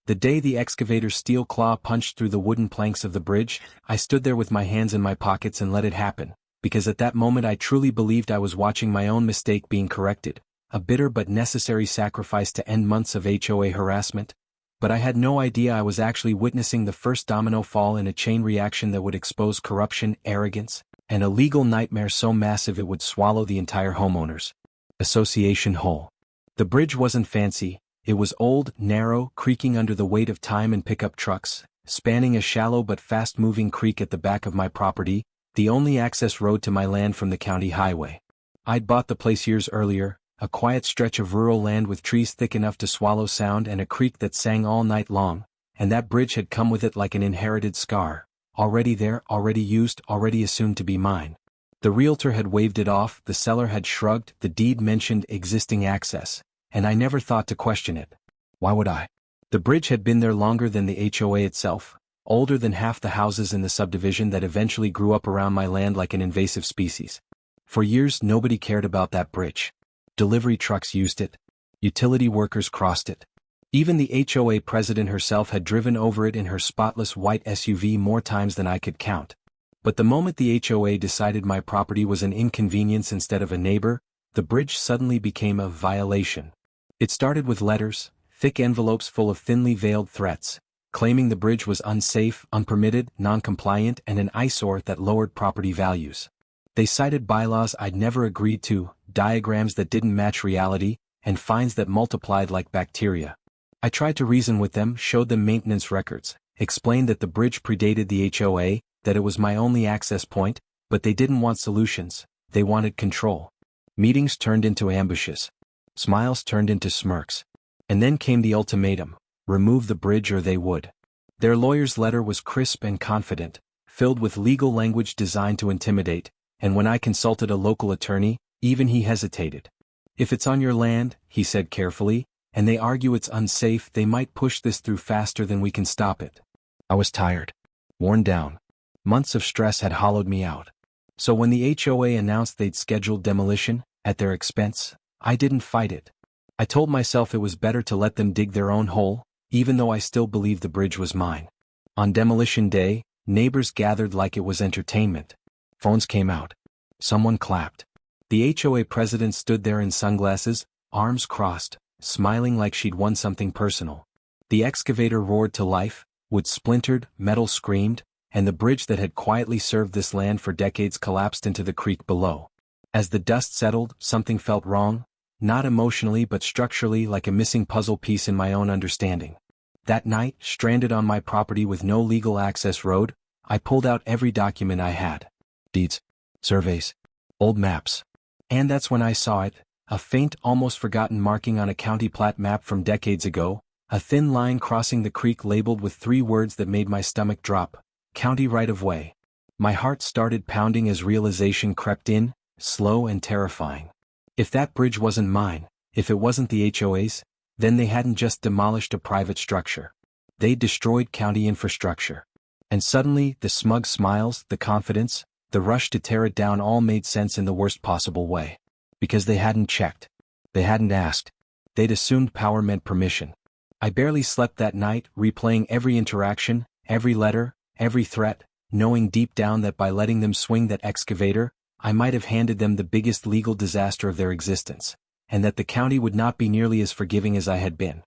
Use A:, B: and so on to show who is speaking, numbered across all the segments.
A: The day the excavator's steel claw punched through the wooden planks of the bridge, I stood there with my hands in my pockets and let it happen, because at that moment I truly believed I was watching my own mistake being corrected, a bitter but necessary sacrifice to end months of HOA harassment. But I had no idea I was actually witnessing the first domino fall in a chain reaction that would expose corruption, arrogance, and a legal nightmare so massive it would swallow the entire Homeowners Association whole. The bridge wasn't fancy. It was old, narrow, creaking under the weight of time and pickup trucks, spanning a shallow but fast-moving creek at the back of my property, the only access road to my land from the county highway. I'd bought the place years earlier, a quiet stretch of rural land with trees thick enough to swallow sound and a creek that sang all night long, and that bridge had come with it like an inherited scar, already there, already used, already assumed to be mine. The realtor had waved it off, the seller had shrugged, the deed mentioned existing access, and I never thought to question it. Why would I? The bridge had been there longer than the HOA itself, older than half the houses in the subdivision that eventually grew up around my land like an invasive species. For years nobody cared about that bridge. Delivery trucks used it. Utility workers crossed it. Even the HOA president herself had driven over it in her spotless white SUV more times than I could count. But the moment the HOA decided my property was an inconvenience instead of a neighbor, the bridge suddenly became a violation. It started with letters, thick envelopes full of thinly veiled threats, claiming the bridge was unsafe, unpermitted, non-compliant, and an eyesore that lowered property values. They cited bylaws I'd never agreed to, diagrams that didn't match reality, and fines that multiplied like bacteria. I tried to reason with them, showed them maintenance records, explained that the bridge predated the HOA, that it was my only access point, but they didn't want solutions, they wanted control. Meetings turned into ambushes. Smiles turned into smirks. And then came the ultimatum: remove the bridge or they would. Their lawyer's letter was crisp and confident, filled with legal language designed to intimidate, and when I consulted a local attorney, even he hesitated. If it's on your land, he said carefully, and they argue it's unsafe, they might push this through faster than we can stop it. I was tired. Worn down. Months of stress had hollowed me out. So when the HOA announced they'd scheduled demolition, at their expense, I didn't fight it. I told myself it was better to let them dig their own hole, even though I still believed the bridge was mine. On demolition day, neighbors gathered like it was entertainment. Phones came out. Someone clapped. The HOA president stood there in sunglasses, arms crossed, smiling like she'd won something personal. The excavator roared to life, wood splintered, metal screamed, and the bridge that had quietly served this land for decades collapsed into the creek below. As the dust settled, something felt wrong, not emotionally but structurally, like a missing puzzle piece in my own understanding. That night, stranded on my property with no legal access road, I pulled out every document I had. Deeds, surveys, old maps. And that's when I saw it, a faint, almost forgotten marking on a county plat map from decades ago, a thin line crossing the creek labeled with 3 words that made my stomach drop: county right-of-way. My heart started pounding as realization crept in, slow and terrifying. If that bridge wasn't mine, if it wasn't the HOA's, then they hadn't just demolished a private structure. They'd destroyed county infrastructure. And suddenly, the smug smiles, the confidence, the rush to tear it down all made sense in the worst possible way. Because they hadn't checked. They hadn't asked. They'd assumed power meant permission. I barely slept that night, replaying every interaction, every letter, every threat, knowing deep down that by letting them swing that excavator, I might have handed them the biggest legal disaster of their existence, and that the county would not be nearly as forgiving as I had been.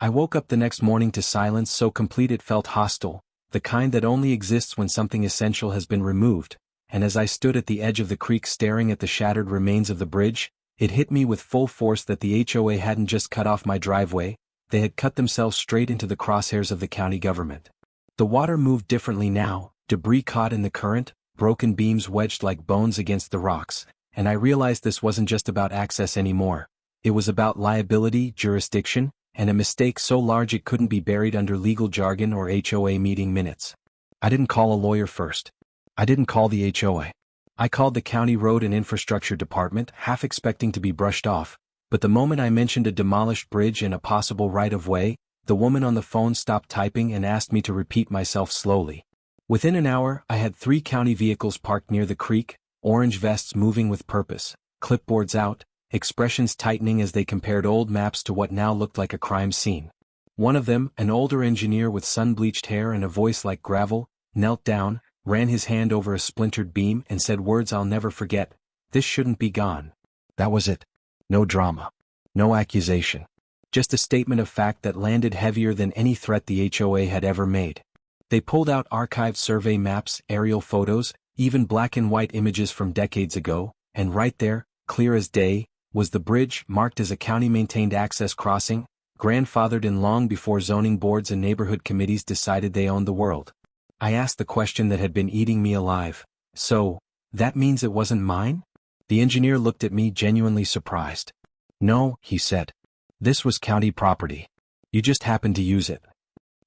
A: I woke up the next morning to silence so complete it felt hostile, the kind that only exists when something essential has been removed, and as I stood at the edge of the creek staring at the shattered remains of the bridge, it hit me with full force that the HOA hadn't just cut off my driveway, they had cut themselves straight into the crosshairs of the county government. The water moved differently now, debris caught in the current, broken beams wedged like bones against the rocks, and I realized this wasn't just about access anymore. It was about liability, jurisdiction, and a mistake so large it couldn't be buried under legal jargon or HOA meeting minutes. I didn't call a lawyer first. I didn't call the HOA. I called the County Road and Infrastructure Department, half expecting to be brushed off, but the moment I mentioned a demolished bridge and a possible right-of-way, the woman on the phone stopped typing and asked me to repeat myself slowly. Within an hour, I had 3 county vehicles parked near the creek, orange vests moving with purpose, clipboards out, expressions tightening as they compared old maps to what now looked like a crime scene. One of them, an older engineer with sun-bleached hair and a voice like gravel, knelt down, ran his hand over a splintered beam and said words I'll never forget. "This shouldn't be gone." That was it. No drama. No accusation. Just a statement of fact that landed heavier than any threat the HOA had ever made. They pulled out archived survey maps, aerial photos, even black and white images from decades ago, and right there, clear as day, was the bridge marked as a county-maintained access crossing, grandfathered in long before zoning boards and neighborhood committees decided they owned the world. I asked the question that had been eating me alive. So, that means it wasn't mine? The engineer looked at me genuinely surprised. "No," he said. "This was county property. You just happened to use it."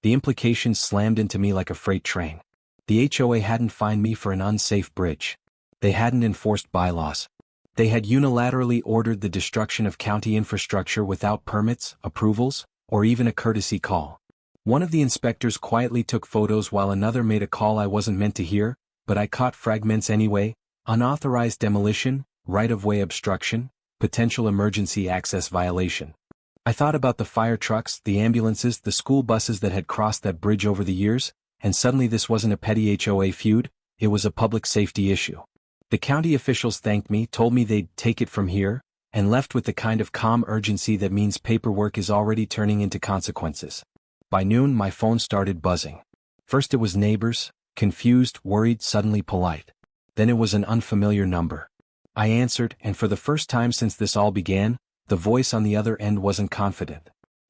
A: The implications slammed into me like a freight train. The HOA hadn't fined me for an unsafe bridge. They hadn't enforced bylaws. They had unilaterally ordered the destruction of county infrastructure without permits, approvals, or even a courtesy call. One of the inspectors quietly took photos while another made a call I wasn't meant to hear, but I caught fragments anyway: unauthorized demolition, right-of-way obstruction, potential emergency access violation. I thought about the fire trucks, the ambulances, the school buses that had crossed that bridge over the years, and suddenly this wasn't a petty HOA feud, it was a public safety issue. The county officials thanked me, told me they'd take it from here, and left with the kind of calm urgency that means paperwork is already turning into consequences. By noon my phone started buzzing. First it was neighbors, confused, worried, suddenly polite. Then it was an unfamiliar number. I answered, and for the first time since this all began, the voice on the other end wasn't confident.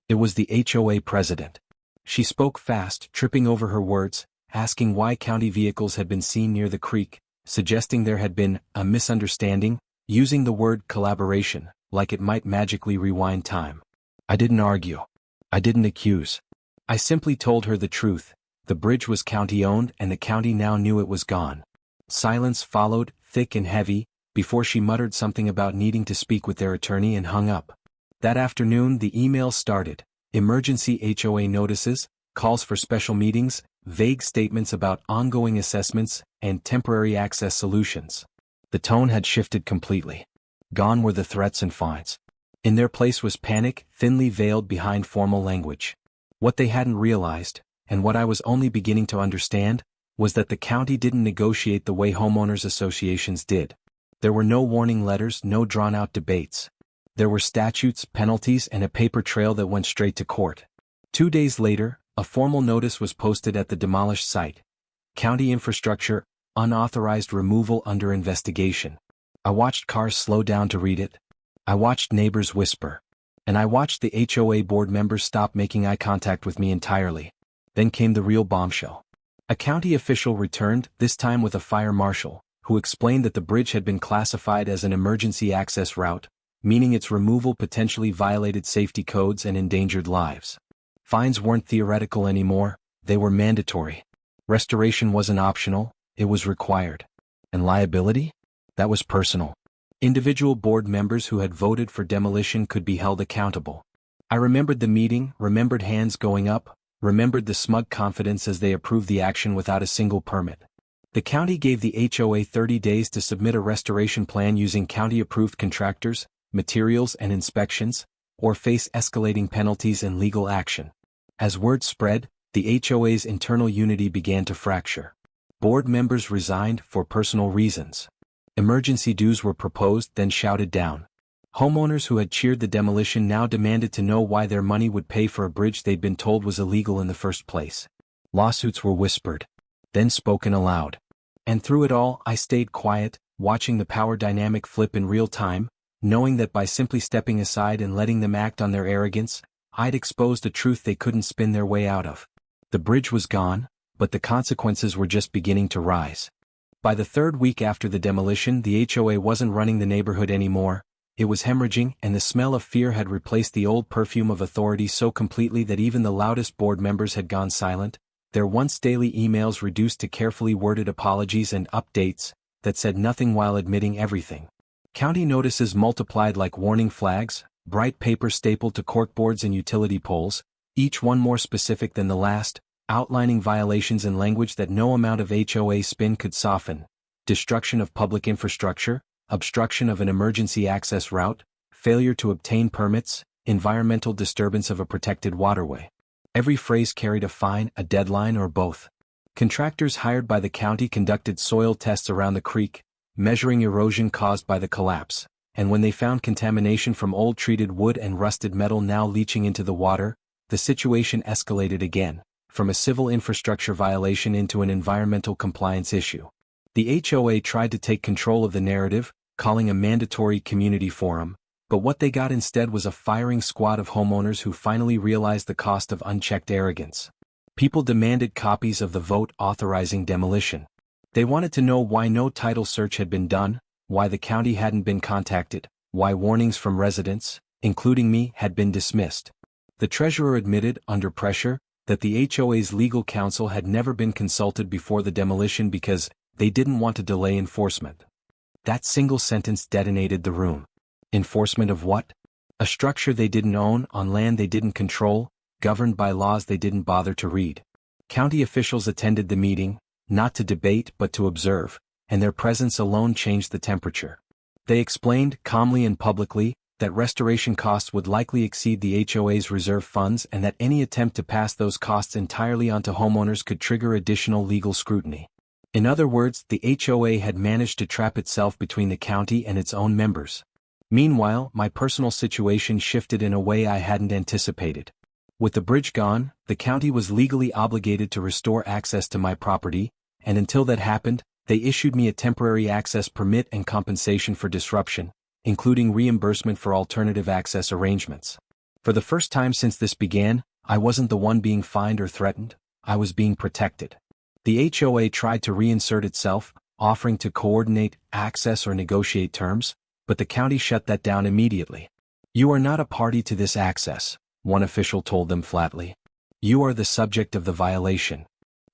A: It was the HOA president. She spoke fast, tripping over her words, asking why county vehicles had been seen near the creek, suggesting there had been a misunderstanding, using the word collaboration, like it might magically rewind time. I didn't argue. I didn't accuse. I simply told her the truth. The bridge was county-owned and the county now knew it was gone. Silence followed, thick and heavy, before she muttered something about needing to speak with their attorney and hung up. That afternoon the emails started. Emergency HOA notices, calls for special meetings, vague statements about ongoing assessments, and temporary access solutions. The tone had shifted completely. Gone were the threats and fines. In their place was panic, thinly veiled behind formal language. What they hadn't realized, and what I was only beginning to understand, was that the county didn't negotiate the way homeowners associations did. There were no warning letters, no drawn-out debates. There were statutes, penalties, and a paper trail that went straight to court. 2 days later, a formal notice was posted at the demolished site. County infrastructure, unauthorized removal under investigation. I watched cars slow down to read it. I watched neighbors whisper. And I watched the HOA board members stop making eye contact with me entirely. Then came the real bombshell. A county official returned, this time with a fire marshal, who explained that the bridge had been classified as an emergency access route, meaning its removal potentially violated safety codes and endangered lives. Fines weren't theoretical anymore, they were mandatory. Restoration wasn't optional, it was required. And liability? That was personal. Individual board members who had voted for demolition could be held accountable. I remembered the meeting, remembered hands going up, remembered the smug confidence as they approved the action without a single permit. The county gave the HOA 30 days to submit a restoration plan using county-approved contractors, materials and inspections, or face escalating penalties and legal action. As word spread, the HOA's internal unity began to fracture. Board members resigned for personal reasons. Emergency dues were proposed, then shouted down. Homeowners who had cheered the demolition now demanded to know why their money would pay for a bridge they'd been told was illegal in the first place. Lawsuits were whispered, then spoken aloud. And through it all, I stayed quiet, watching the power dynamic flip in real time, knowing that by simply stepping aside and letting them act on their arrogance, I'd exposed a truth they couldn't spin their way out of. The bridge was gone, but the consequences were just beginning to rise. By the third week after the demolition, the HOA wasn't running the neighborhood anymore. It was hemorrhaging, and the smell of fear had replaced the old perfume of authority so completely that even the loudest board members had gone silent, their once daily emails reduced to carefully worded apologies and updates that said nothing while admitting everything. County notices multiplied like warning flags, bright paper stapled to corkboards and utility poles, each one more specific than the last, outlining violations in language that no amount of HOA spin could soften: destruction of public infrastructure, obstruction of an emergency access route, failure to obtain permits, environmental disturbance of a protected waterway. Every phrase carried a fine, a deadline, or both. Contractors hired by the county conducted soil tests around the creek, measuring erosion caused by the collapse, and when they found contamination from old treated wood and rusted metal now leaching into the water, the situation escalated again, from a civil infrastructure violation into an environmental compliance issue. The HOA tried to take control of the narrative, calling a mandatory community forum, but what they got instead was a firing squad of homeowners who finally realized the cost of unchecked arrogance. People demanded copies of the vote authorizing demolition. They wanted to know why no title search had been done, why the county hadn't been contacted, why warnings from residents, including me, had been dismissed. The treasurer admitted, under pressure, that the HOA's legal counsel had never been consulted before the demolition because they didn't want to delay enforcement. That single sentence detonated the room. Enforcement of what? A structure they didn't own, on land they didn't control, governed by laws they didn't bother to read. County officials attended the meeting, not to debate but to observe, and their presence alone changed the temperature. They explained, calmly and publicly, that restoration costs would likely exceed the HOA's reserve funds and that any attempt to pass those costs entirely onto homeowners could trigger additional legal scrutiny. In other words, the HOA had managed to trap itself between the county and its own members. Meanwhile, my personal situation shifted in a way I hadn't anticipated. With the bridge gone, the county was legally obligated to restore access to my property, and until that happened, they issued me a temporary access permit and compensation for disruption, including reimbursement for alternative access arrangements. For the first time since this began, I wasn't the one being fined or threatened, I was being protected. The HOA tried to reinsert itself, offering to coordinate, access or negotiate terms, but the county shut that down immediately. "You are not a party to this access," one official told them flatly. "You are the subject of the violation."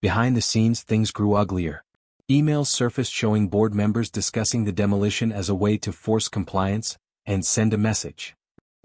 A: Behind the scenes, things grew uglier. Emails surfaced showing board members discussing the demolition as a way to force compliance and send a message.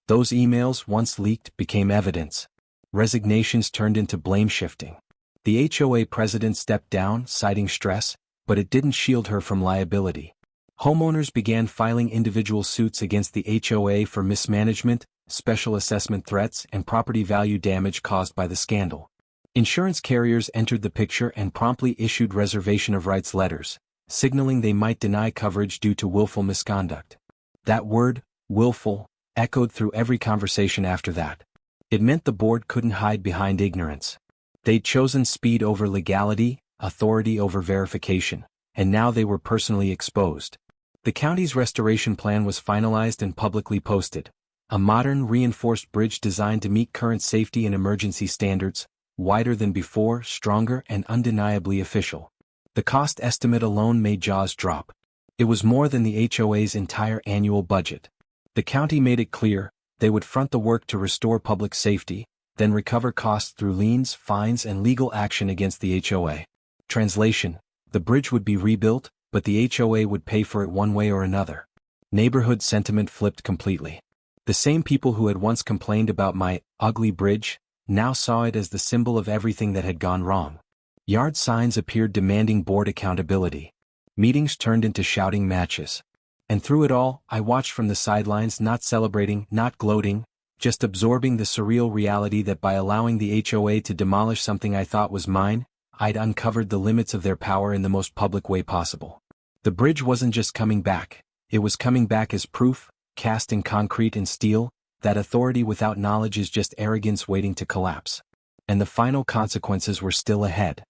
A: Those emails, once leaked, became evidence. Resignations turned into blame shifting. The HOA president stepped down, citing stress, but it didn't shield her from liability. Homeowners began filing individual suits against the HOA for mismanagement, special assessment threats, and property value damage caused by the scandal. Insurance carriers entered the picture and promptly issued reservation of rights letters, signaling they might deny coverage due to willful misconduct. That word, willful, echoed through every conversation after that. It meant the board couldn't hide behind ignorance. They'd chosen speed over legality, authority over verification, and now they were personally exposed. The county's restoration plan was finalized and publicly posted. A modern, reinforced bridge designed to meet current safety and emergency standards, wider than before, stronger, and undeniably official. The cost estimate alone made jaws drop. It was more than the HOA's entire annual budget. The county made it clear they would front the work to restore public safety, then recover costs through liens, fines, and legal action against the HOA. Translation: the bridge would be rebuilt, but the HOA would pay for it one way or another. Neighborhood sentiment flipped completely. The same people who had once complained about my ugly bridge now saw it as the symbol of everything that had gone wrong. Yard signs appeared demanding board accountability. Meetings turned into shouting matches. And through it all, I watched from the sidelines, not celebrating, not gloating, just absorbing the surreal reality that by allowing the HOA to demolish something I thought was mine, I'd uncovered the limits of their power in the most public way possible. The bridge wasn't just coming back, it was coming back as proof, cast in concrete and steel, that authority without knowledge is just arrogance waiting to collapse. And the final consequences were still ahead.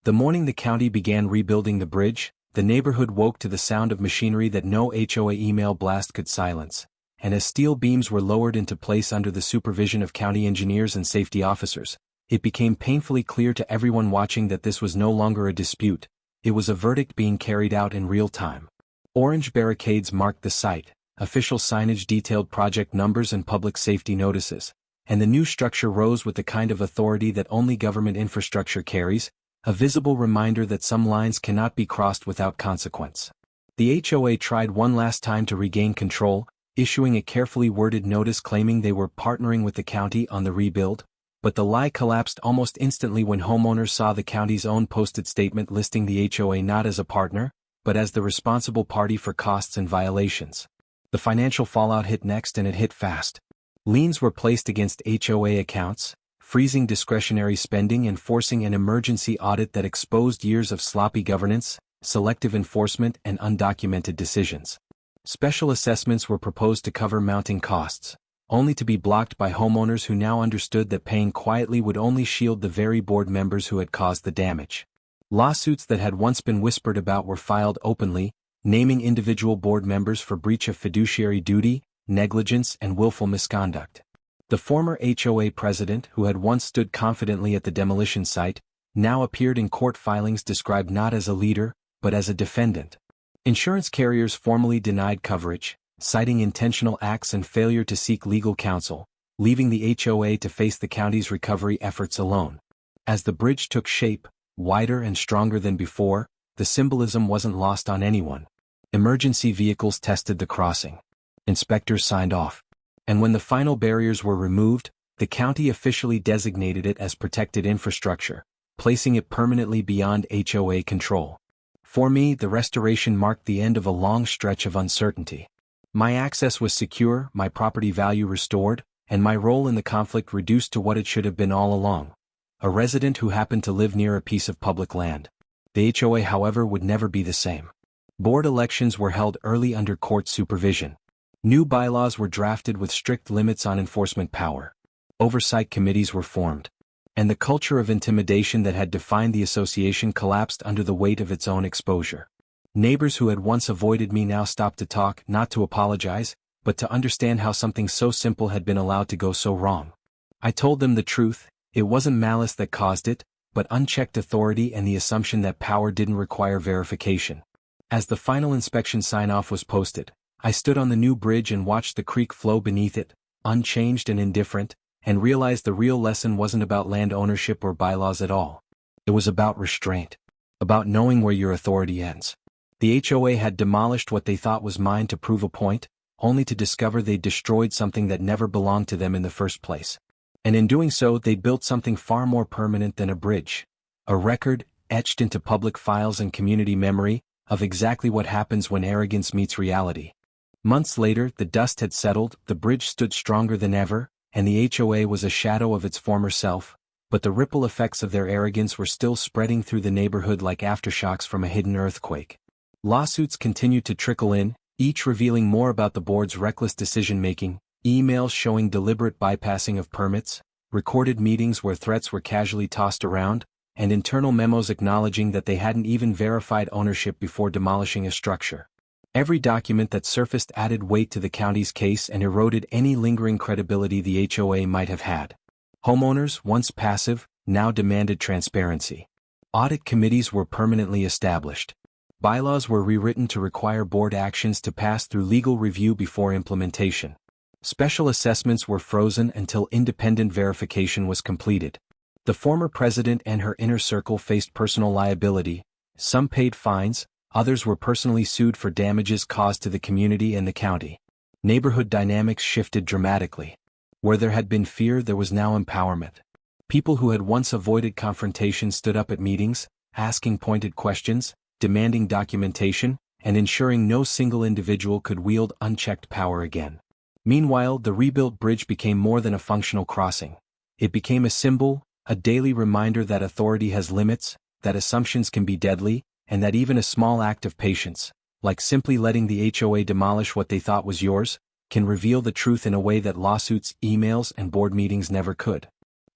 A: The morning the county began rebuilding the bridge, the neighborhood woke to the sound of machinery that no HOA email blast could silence, and as steel beams were lowered into place under the supervision of county engineers and safety officers, it became painfully clear to everyone watching that this was no longer a dispute, it was a verdict being carried out in real time. Orange barricades marked the site, official signage detailed project numbers and public safety notices, and the new structure rose with the kind of authority that only government infrastructure carries, a visible reminder that some lines cannot be crossed without consequence. The HOA tried one last time to regain control, issuing a carefully worded notice claiming they were partnering with the county on the rebuild, but the lie collapsed almost instantly when homeowners saw the county's own posted statement listing the HOA not as a partner, but as the responsible party for costs and violations. The financial fallout hit next, and it hit fast. Liens were placed against HOA accounts, freezing discretionary spending and forcing an emergency audit that exposed years of sloppy governance, selective enforcement, and undocumented decisions. Special assessments were proposed to cover mounting costs, only to be blocked by homeowners who now understood that paying quietly would only shield the very board members who had caused the damage. Lawsuits that had once been whispered about were filed openly, naming individual board members for breach of fiduciary duty, negligence, and willful misconduct. The former HOA president, who had once stood confidently at the demolition site, now appeared in court filings described not as a leader, but as a defendant. Insurance carriers formally denied coverage, citing intentional acts and failure to seek legal counsel, leaving the HOA to face the county's recovery efforts alone. As the bridge took shape, wider and stronger than before, the symbolism wasn't lost on anyone. Emergency vehicles tested the crossing. Inspectors signed off. And when the final barriers were removed, the county officially designated it as protected infrastructure, placing it permanently beyond HOA control. For me, the restoration marked the end of a long stretch of uncertainty. My access was secure, my property value restored, and my role in the conflict reduced to what it should have been all along: a resident who happened to live near a piece of public land. The HOA, however, would never be the same. Board elections were held early under court supervision. New bylaws were drafted with strict limits on enforcement power. Oversight committees were formed. And the culture of intimidation that had defined the association collapsed under the weight of its own exposure. Neighbors who had once avoided me now stopped to talk, not to apologize, but to understand how something so simple had been allowed to go so wrong. I told them the truth: it wasn't malice that caused it, but unchecked authority and the assumption that power didn't require verification. As the final inspection sign-off was posted, I stood on the new bridge and watched the creek flow beneath it, unchanged and indifferent, and realized the real lesson wasn't about land ownership or bylaws at all. It was about restraint. About knowing where your authority ends. The HOA had demolished what they thought was mine to prove a point, only to discover they'd destroyed something that never belonged to them in the first place. And in doing so, they built something far more permanent than a bridge. A record, etched into public files and community memory, of exactly what happens when arrogance meets reality. Months later, the dust had settled, the bridge stood stronger than ever, and the HOA was a shadow of its former self, but the ripple effects of their arrogance were still spreading through the neighborhood like aftershocks from a hidden earthquake. Lawsuits continued to trickle in, each revealing more about the board's reckless decision-making: emails showing deliberate bypassing of permits, recorded meetings where threats were casually tossed around, and internal memos acknowledging that they hadn't even verified ownership before demolishing a structure. Every document that surfaced added weight to the county's case and eroded any lingering credibility the HOA might have had. Homeowners, once passive, now demanded transparency. Audit committees were permanently established. Bylaws were rewritten to require board actions to pass through legal review before implementation. Special assessments were frozen until independent verification was completed. The former president and her inner circle faced personal liability. Some paid fines, others were personally sued for damages caused to the community and the county. Neighborhood dynamics shifted dramatically. Where there had been fear, there was now empowerment. People who had once avoided confrontation stood up at meetings, asking pointed questions, demanding documentation, and ensuring no single individual could wield unchecked power again. Meanwhile, the rebuilt bridge became more than a functional crossing. It became a symbol, a daily reminder that authority has limits, that assumptions can be deadly, and that even a small act of patience, like simply letting the HOA demolish what they thought was yours, can reveal the truth in a way that lawsuits, emails, and board meetings never could.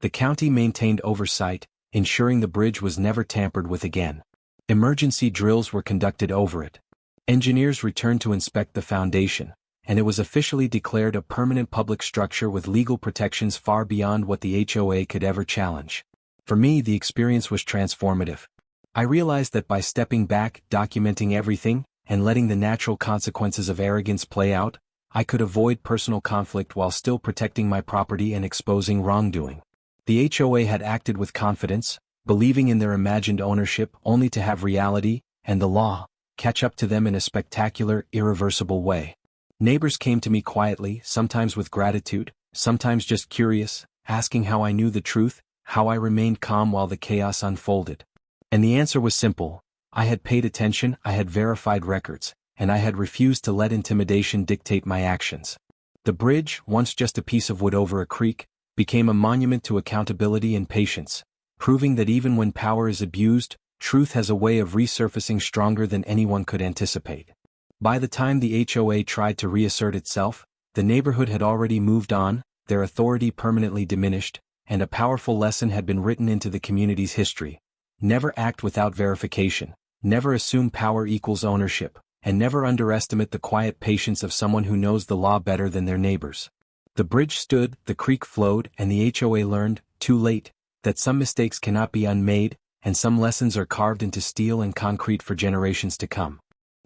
A: The county maintained oversight, ensuring the bridge was never tampered with again. Emergency drills were conducted over it. Engineers returned to inspect the foundation, and it was officially declared a permanent public structure with legal protections far beyond what the HOA could ever challenge. For me, the experience was transformative. I realized that by stepping back, documenting everything, and letting the natural consequences of arrogance play out, I could avoid personal conflict while still protecting my property and exposing wrongdoing. The HOA had acted with confidence, believing in their imagined ownership, only to have reality, and the law, catch up to them in a spectacular, irreversible way. Neighbors came to me quietly, sometimes with gratitude, sometimes just curious, asking how I knew the truth, how I remained calm while the chaos unfolded. And the answer was simple: I had paid attention, I had verified records, and I had refused to let intimidation dictate my actions. The bridge, once just a piece of wood over a creek, became a monument to accountability and patience, proving that even when power is abused, truth has a way of resurfacing stronger than anyone could anticipate. By the time the HOA tried to reassert itself, the neighborhood had already moved on, their authority permanently diminished, and a powerful lesson had been written into the community's history. Never act without verification, never assume power equals ownership, and never underestimate the quiet patience of someone who knows the law better than their neighbors. The bridge stood, the creek flowed, and the HOA learned, too late, that some mistakes cannot be unmade, and some lessons are carved into steel and concrete for generations to come.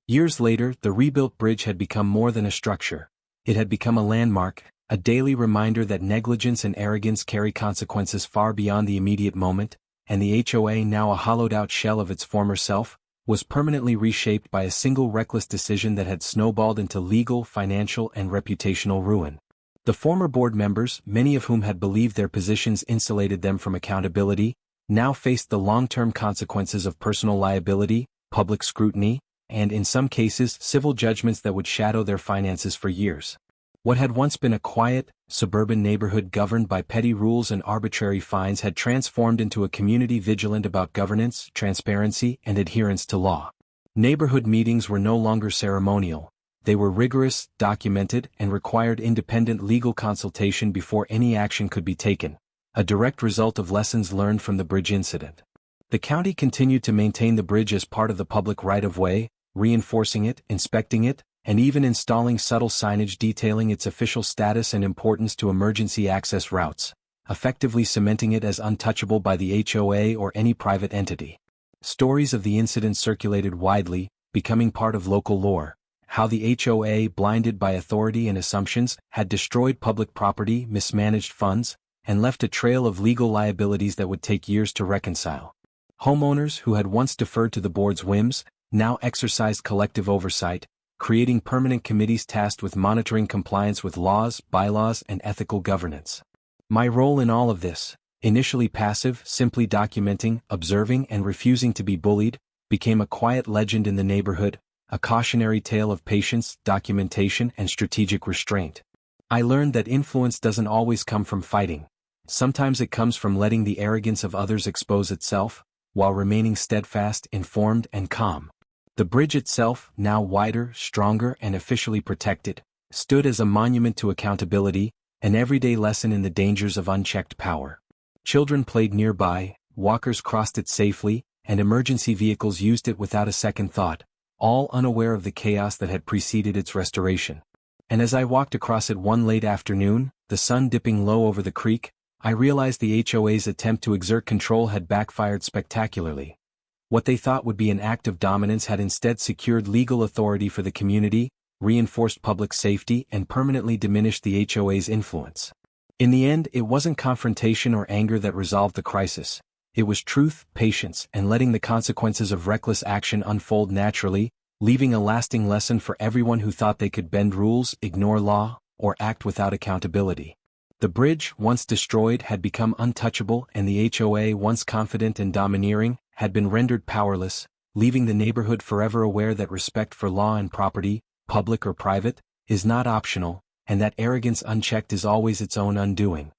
A: Years later, the rebuilt bridge had become more than a structure. It had become a landmark, a daily reminder that negligence and arrogance carry consequences far beyond the immediate moment, and the HOA, now a hollowed-out shell of its former self, was permanently reshaped by a single reckless decision that had snowballed into legal, financial, and reputational ruin. The former board members, many of whom had believed their positions insulated them from accountability, now faced the long-term consequences of personal liability, public scrutiny, and in some cases civil judgments that would shadow their finances for years. What had once been a quiet, suburban neighborhood governed by petty rules and arbitrary fines had transformed into a community vigilant about governance, transparency, and adherence to law. Neighborhood meetings were no longer ceremonial. They were rigorous, documented, and required independent legal consultation before any action could be taken, a direct result of lessons learned from the bridge incident. The county continued to maintain the bridge as part of the public right-of-way, reinforcing it, inspecting it, and even installing subtle signage detailing its official status and importance to emergency access routes, effectively cementing it as untouchable by the HOA or any private entity. Stories of the incident circulated widely, becoming part of local lore. How the HOA, blinded by authority and assumptions, had destroyed public property, mismanaged funds, and left a trail of legal liabilities that would take years to reconcile. Homeowners who had once deferred to the board's whims, now exercised collective oversight, creating permanent committees tasked with monitoring compliance with laws, bylaws, and ethical governance. My role in all of this, initially passive, simply documenting, observing, and refusing to be bullied, became a quiet legend in the neighborhood, a cautionary tale of patience, documentation, and strategic restraint. I learned that influence doesn't always come from fighting. Sometimes it comes from letting the arrogance of others expose itself, while remaining steadfast, informed, and calm. The bridge itself, now wider, stronger, and officially protected, stood as a monument to accountability, an everyday lesson in the dangers of unchecked power. Children played nearby, walkers crossed it safely, and emergency vehicles used it without a second thought, all unaware of the chaos that had preceded its restoration. And as I walked across it one late afternoon, the sun dipping low over the creek, I realized the HOA's attempt to exert control had backfired spectacularly. What they thought would be an act of dominance had instead secured legal authority for the community, reinforced public safety, and permanently diminished the HOA's influence. In the end, it wasn't confrontation or anger that resolved the crisis. It was truth, patience, and letting the consequences of reckless action unfold naturally, leaving a lasting lesson for everyone who thought they could bend rules, ignore law, or act without accountability. The bridge, once destroyed, had become untouchable, and the HOA, once confident and domineering, had been rendered powerless, leaving the neighborhood forever aware that respect for law and property, public or private, is not optional, and that arrogance unchecked is always its own undoing.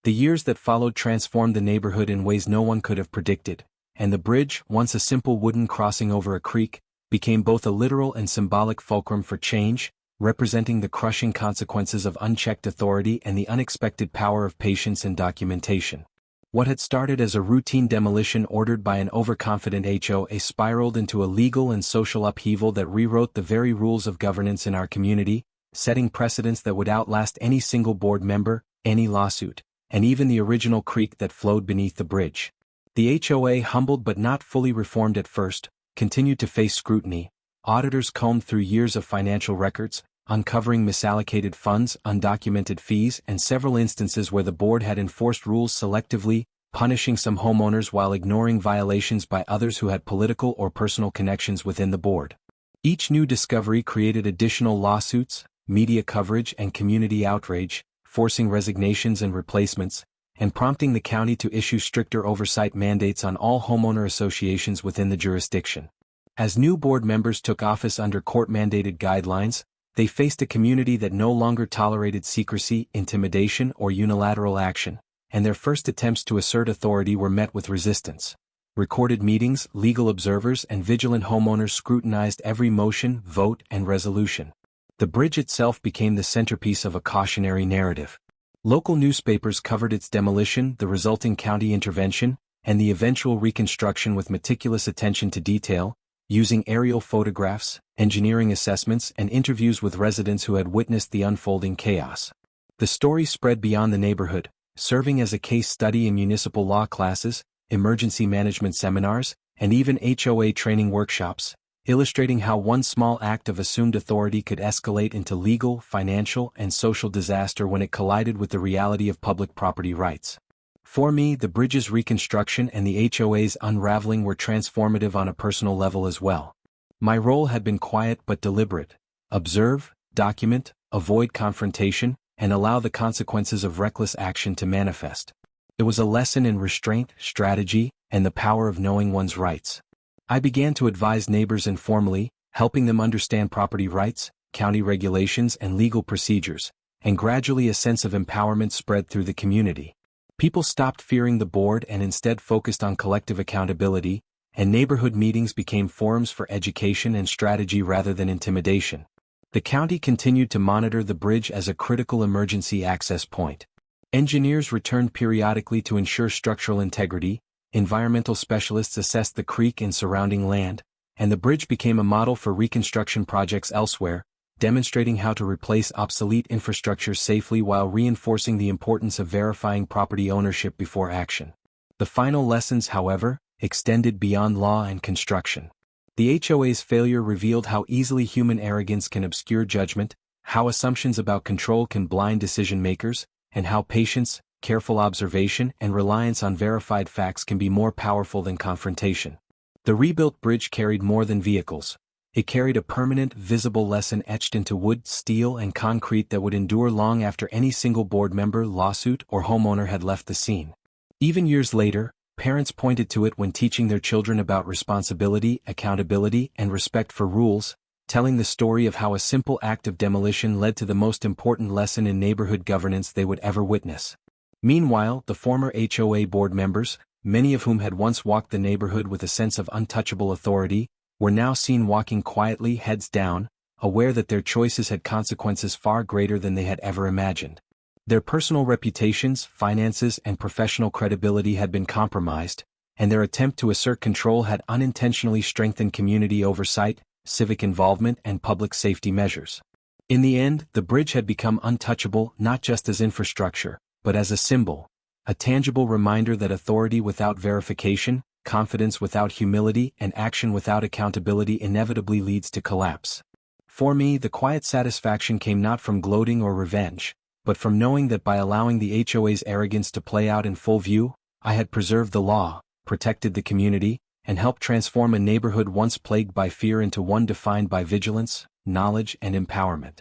A: The years that followed transformed the neighborhood in ways no one could have predicted, and the bridge, once a simple wooden crossing over a creek, became both a literal and symbolic fulcrum for change, representing the crushing consequences of unchecked authority and the unexpected power of patience and documentation. What had started as a routine demolition ordered by an overconfident HOA spiraled into a legal and social upheaval that rewrote the very rules of governance in our community, setting precedents that would outlast any single board member, any lawsuit, and even the original creek that flowed beneath the bridge. The HOA, humbled but not fully reformed at first, continued to face scrutiny. Auditors combed through years of financial records, uncovering misallocated funds, undocumented fees, and several instances where the board had enforced rules selectively, punishing some homeowners while ignoring violations by others who had political or personal connections within the board. Each new discovery created additional lawsuits, media coverage, and community outrage, forcing resignations and replacements, and prompting the county to issue stricter oversight mandates on all homeowner associations within the jurisdiction. As new board members took office under court-mandated guidelines, They faced a community that no longer tolerated secrecy, intimidation, or unilateral action, and their first attempts to assert authority were met with resistance. Recorded meetings, legal observers, and vigilant homeowners scrutinized every motion, vote, and resolution. The bridge itself became the centerpiece of a cautionary narrative. Local newspapers covered its demolition, the resulting county intervention, and the eventual reconstruction with meticulous attention to detail, using aerial photographs, engineering assessments, and interviews with residents who had witnessed the unfolding chaos. The story spread beyond the neighborhood, serving as a case study in municipal law classes, emergency management seminars, and even HOA training workshops, illustrating how one small act of assumed authority could escalate into legal, financial, and social disaster when it collided with the reality of public property rights. For me, the bridge's reconstruction and the HOA's unraveling were transformative on a personal level as well. My role had been quiet but deliberate: observe, document, avoid confrontation, and allow the consequences of reckless action to manifest. It was a lesson in restraint, strategy, and the power of knowing one's rights. I began to advise neighbors informally, helping them understand property rights, county regulations, and legal procedures, and gradually a sense of empowerment spread through the community. People stopped fearing the board and instead focused on collective accountability, and neighborhood meetings became forums for education and strategy rather than intimidation. The county continued to monitor the bridge as a critical emergency access point. Engineers returned periodically to ensure structural integrity, environmental specialists assessed the creek and surrounding land, and the bridge became a model for reconstruction projects elsewhere, demonstrating how to replace obsolete infrastructure safely while reinforcing the importance of verifying property ownership before action. The final lessons, however, extended beyond law and construction. The HOA's failure revealed how easily human arrogance can obscure judgment, how assumptions about control can blind decision-makers, and how patience, careful observation, and reliance on verified facts can be more powerful than confrontation. The rebuilt bridge carried more than vehicles. It carried a permanent, visible lesson etched into wood, steel, and concrete that would endure long after any single board member, lawsuit, or homeowner had left the scene. Even years later, parents pointed to it when teaching their children about responsibility, accountability, and respect for rules, telling the story of how a simple act of demolition led to the most important lesson in neighborhood governance they would ever witness. Meanwhile, the former HOA board members, many of whom had once walked the neighborhood with a sense of untouchable authority, were now seen walking quietly, heads down, aware that their choices had consequences far greater than they had ever imagined. Their personal reputations, finances, and professional credibility had been compromised, and their attempt to assert control had unintentionally strengthened community oversight, civic involvement, and public safety measures. In the end, the bridge had become untouchable not just as infrastructure, but as a symbol, a tangible reminder that authority without verification, confidence without humility, and action without accountability inevitably leads to collapse. For me, the quiet satisfaction came not from gloating or revenge, but from knowing that by allowing the HOA's arrogance to play out in full view, I had preserved the law, protected the community, and helped transform a neighborhood once plagued by fear into one defined by vigilance, knowledge, and empowerment.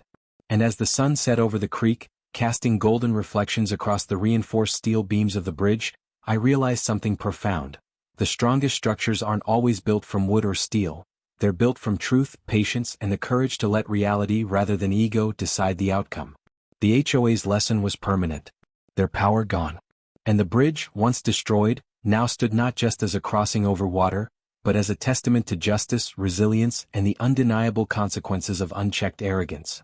A: And as the sun set over the creek, casting golden reflections across the reinforced steel beams of the bridge, I realized something profound. The strongest structures aren't always built from wood or steel. They're built from truth, patience, and the courage to let reality rather than ego decide the outcome. The HOA's lesson was permanent. Their power gone. And the bridge, once destroyed, now stood not just as a crossing over water, but as a testament to justice, resilience, and the undeniable consequences of unchecked arrogance.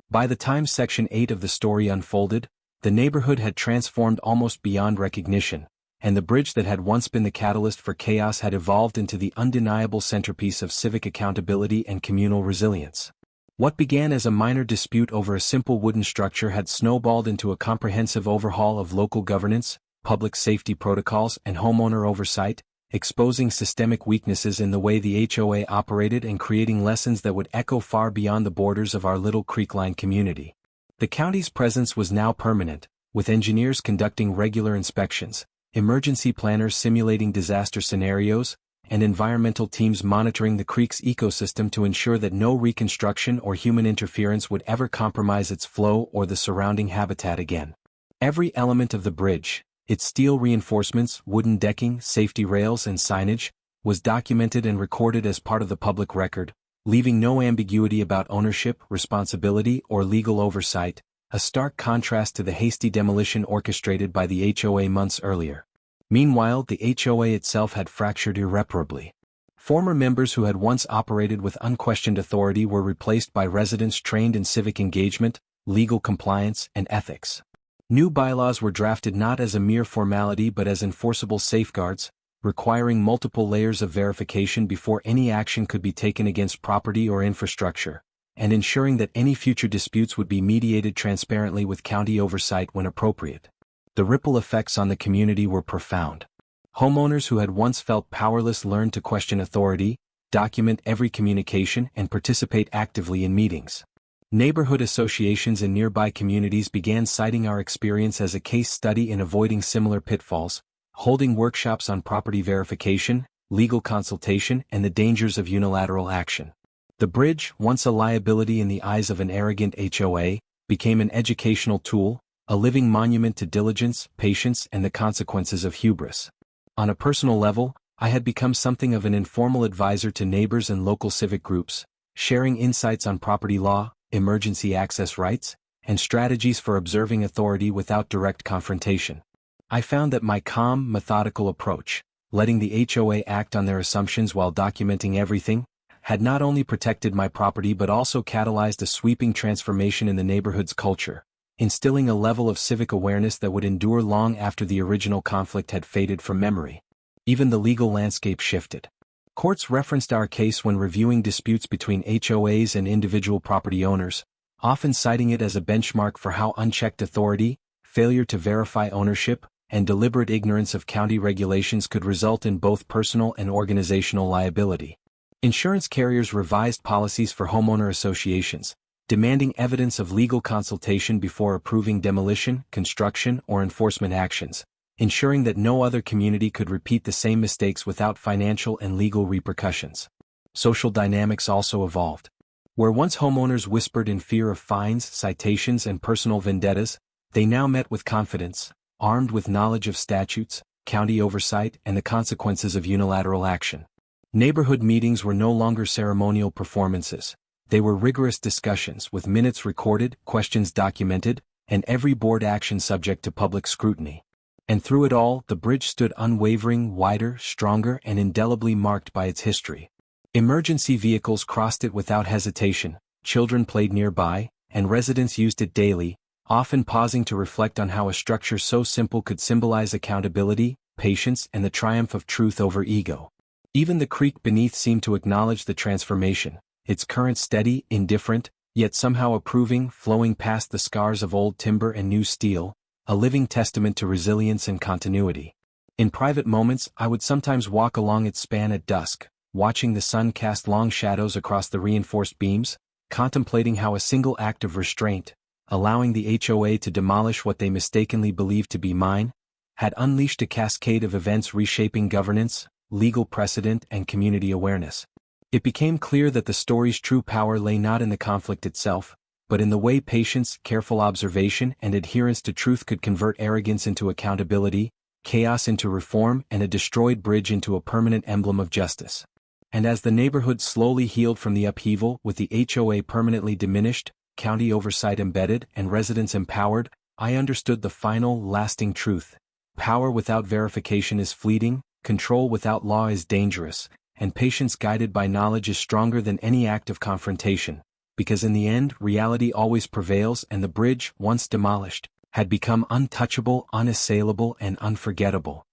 A: By the time Section 8 of the story unfolded, the neighborhood had transformed almost beyond recognition, and the bridge that had once been the catalyst for chaos had evolved into the undeniable centerpiece of civic accountability and communal resilience. What began as a minor dispute over a simple wooden structure had snowballed into a comprehensive overhaul of local governance, public safety protocols, and homeowner oversight, exposing systemic weaknesses in the way the HOA operated and creating lessons that would echo far beyond the borders of our little creekline community. The county's presence was now permanent, with engineers conducting regular inspections, emergency planners simulating disaster scenarios, and environmental teams monitoring the creek's ecosystem to ensure that no reconstruction or human interference would ever compromise its flow or the surrounding habitat again. Every element of the bridge, its steel reinforcements, wooden decking, safety rails, and signage, was documented and recorded as part of the public record, leaving no ambiguity about ownership, responsibility, or legal oversight, a stark contrast to the hasty demolition orchestrated by the HOA months earlier. Meanwhile, the HOA itself had fractured irreparably. Former members who had once operated with unquestioned authority were replaced by residents trained in civic engagement, legal compliance, and ethics. New bylaws were drafted not as a mere formality but as enforceable safeguards, requiring multiple layers of verification before any action could be taken against property or infrastructure, and ensuring that any future disputes would be mediated transparently with county oversight when appropriate. The ripple effects on the community were profound. Homeowners who had once felt powerless learned to question authority, document every communication, and participate actively in meetings. Neighborhood associations in nearby communities began citing our experience as a case study in avoiding similar pitfalls, holding workshops on property verification, legal consultation, and the dangers of unilateral action. The bridge, once a liability in the eyes of an arrogant HOA, became an educational tool, a living monument to diligence, patience, and the consequences of hubris. On a personal level, I had become something of an informal advisor to neighbors and local civic groups, sharing insights on property law, emergency access rights, and strategies for observing authority without direct confrontation. I found that my calm, methodical approach, letting the HOA act on their assumptions while documenting everything, had not only protected my property but also catalyzed a sweeping transformation in the neighborhood's culture, instilling a level of civic awareness that would endure long after the original conflict had faded from memory. Even the legal landscape shifted. Courts referenced our case when reviewing disputes between HOAs and individual property owners, often citing it as a benchmark for how unchecked authority, failure to verify ownership, and deliberate ignorance of county regulations could result in both personal and organizational liability. Insurance carriers revised policies for homeowner associations, demanding evidence of legal consultation before approving demolition, construction, or enforcement actions, ensuring that no other community could repeat the same mistakes without financial and legal repercussions. Social dynamics also evolved. Where once homeowners whispered in fear of fines, citations, and personal vendettas, they now met with confidence, armed with knowledge of statutes, county oversight, and the consequences of unilateral action. Neighborhood meetings were no longer ceremonial performances. They were rigorous discussions with minutes recorded, questions documented, and every board action subject to public scrutiny. And through it all, the bridge stood unwavering, wider, stronger, and indelibly marked by its history. Emergency vehicles crossed it without hesitation, children played nearby, and residents used it daily, often pausing to reflect on how a structure so simple could symbolize accountability, patience, and the triumph of truth over ego. Even the creek beneath seemed to acknowledge the transformation, its current steady, indifferent, yet somehow approving, flowing past the scars of old timber and new steel, a living testament to resilience and continuity. In private moments, I would sometimes walk along its span at dusk, watching the sun cast long shadows across the reinforced beams, contemplating how a single act of restraint, allowing the HOA to demolish what they mistakenly believed to be mine, had unleashed a cascade of events reshaping governance, legal precedent, and community awareness. It became clear that the story's true power lay not in the conflict itself, but in the way patience, careful observation, and adherence to truth could convert arrogance into accountability, chaos into reform, and a destroyed bridge into a permanent emblem of justice. And as the neighborhood slowly healed from the upheaval, with the HOA permanently diminished, county oversight embedded, and residents empowered, I understood the final, lasting truth. Power without verification is fleeting, control without law is dangerous, and patience guided by knowledge is stronger than any act of confrontation, because in the end, reality always prevails, and the bridge, once demolished, had become untouchable, unassailable, and unforgettable.